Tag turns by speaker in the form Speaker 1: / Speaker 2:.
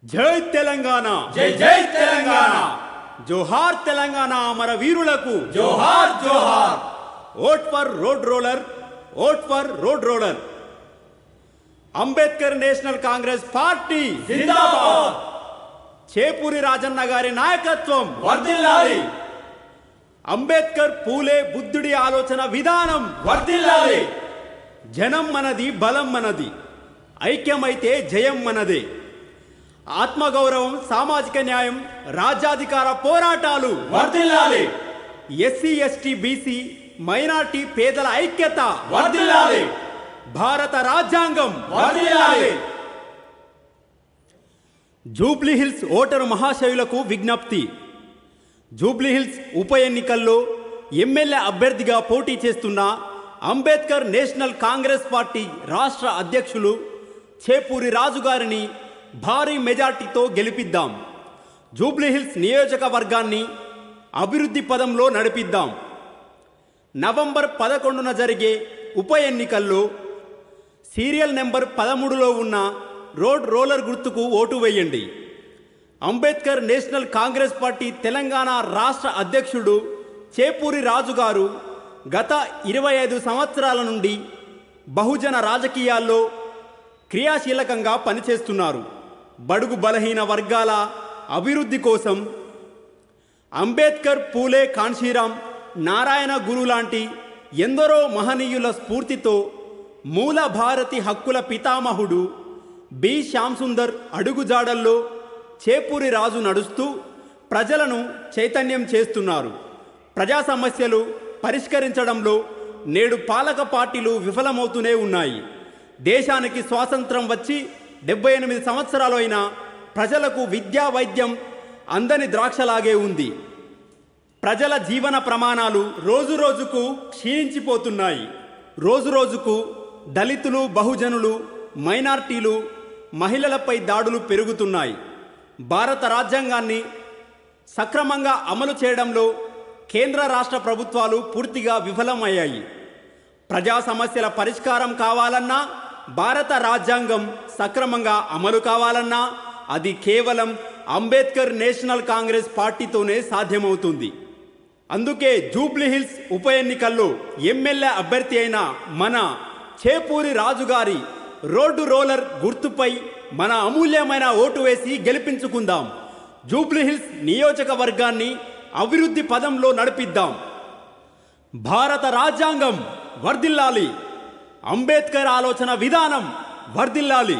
Speaker 1: జై తెలంగాణ,
Speaker 2: జై జై తెలంగాణ,
Speaker 1: జోహార్ తెలంగాణ అమర వీరులకు
Speaker 2: జోహార్ జోహార్.
Speaker 1: Vote for road roller, vote for road roller. Ambedkar national congress party
Speaker 2: జిందాబాద్.
Speaker 1: చేపూరి రాజన్న గారి నాయకత్వం
Speaker 2: వర్ధిల్లాలి,
Speaker 1: అంబేద్కర్ పూలే బుద్ధుడి ఆలోచన విధానం
Speaker 2: వర్ధిల్లాలి.
Speaker 1: జనం మనది, బలం మనది, ఐక్యమైతే జయం మనదే. ఆత్మగౌరవం, సామాజిక న్యాయం, రాజ్యాధికార పోరాటాలు
Speaker 2: వర్ధిల్లాలి,
Speaker 1: ఎస్సీ ఎస్టీ బీసీ మైనార్టీ పేదల ఐక్యత
Speaker 2: వర్ధిల్లాలి,
Speaker 1: భారత రాజ్యాంగం
Speaker 2: వర్ధిల్లాలి.
Speaker 1: జూబ్లీహిల్స్ ఓటరు మహాశయులకు విజ్ఞప్తి. జూబ్లీహిల్స్ ఉప ఎన్నికల్లో ఎమ్మెల్యే అభ్యర్థిగా పోటీ చేస్తున్న అంబేద్కర్ నేషనల్ కాంగ్రెస్ పార్టీ రాష్ట్ర అధ్యక్షులు చేపూరి రాజు గారిని భారీ మెజార్టీతో గెలిపిద్దాం. జూబ్లీహిల్స్ నియోజకవర్గాన్ని అభివృద్ధి పదంలో నడిపిద్దాం. నవంబర్ 11న జరిగే ఉప ఎన్నికల్లో సీరియల్ నెంబర్ 13లో ఉన్న రోడ్ రోలర్ గుర్తుకు ఓటు వేయండి. Ambedkar national congress party Telangana రాష్ట్ర అధ్యక్షుడు చేపూరి రాజు గారు గత 25 సంవత్సరాల నుండి బహుజన రాజకీయాల్లో క్రియాశీలకంగా పనిచేస్తున్నారు. బడుగు బలహీన వర్గాల అభివృద్ధి కోసం అంబేద్కర్, పూలే, కాన్షీరాం, నారాయణ గురు లాంటి ఎందరో మహనీయుల స్ఫూర్తితో మూల భారతి హక్కుల పితామహుడు బి శ్యాంసుందర్ అడుగుజాడల్లో చేపూరి రాజు నడుస్తూ ప్రజలను చైతన్యం చేస్తున్నారు. ప్రజా సమస్యలు పరిష్కరించడంలో నేడు పాలక పార్టీలు విఫలమవుతూనే ఉన్నాయి. దేశానికి స్వాతంత్రం వచ్చి 78 సంవత్సరాలు అయినా ప్రజలకు విద్యా వైద్యం అందని ద్రాక్షలాగే ఉంది. ప్రజల జీవన ప్రమాణాలు రోజురోజుకు క్షీణించిపోతున్నాయి. రోజురోజుకు దళితులు, బహుజనులు, మైనార్టీలు, మహిళలపై దాడులు పెరుగుతున్నాయి. భారత రాజ్యాంగాన్ని సక్రమంగా అమలు చేయడంలో కేంద్ర రాష్ట్ర ప్రభుత్వాలు పూర్తిగా విఫలమయ్యాయి. ప్రజా సమస్యల పరిష్కారం కావాలన్నా, భారత రాజ్యాంగం సక్రమంగా అమలు కావాలన్నా అది కేవలం అంబేద్కర్ నేషనల్ కాంగ్రెస్ పార్టీతోనే సాధ్యమవుతుంది. అందుకే జూబ్లీహిల్స్ ఉప ఎన్నికల్లో ఎమ్మెల్యే అభ్యర్థి అయిన మన చేపూరి రాజు గారి రోడ్డు రోలర్ గుర్తుపై మన అమూల్యమైన ఓటు వేసి గెలిపించుకుందాం. జూబ్లీహిల్స్ నియోజకవర్గాన్ని అభివృద్ధి పదంలో నడిపిద్దాం. భారత రాజ్యాంగం వర్ధిల్లాలి, అంబేద్కర్ ఆలోచన విధానం వర్ధిల్లాలి.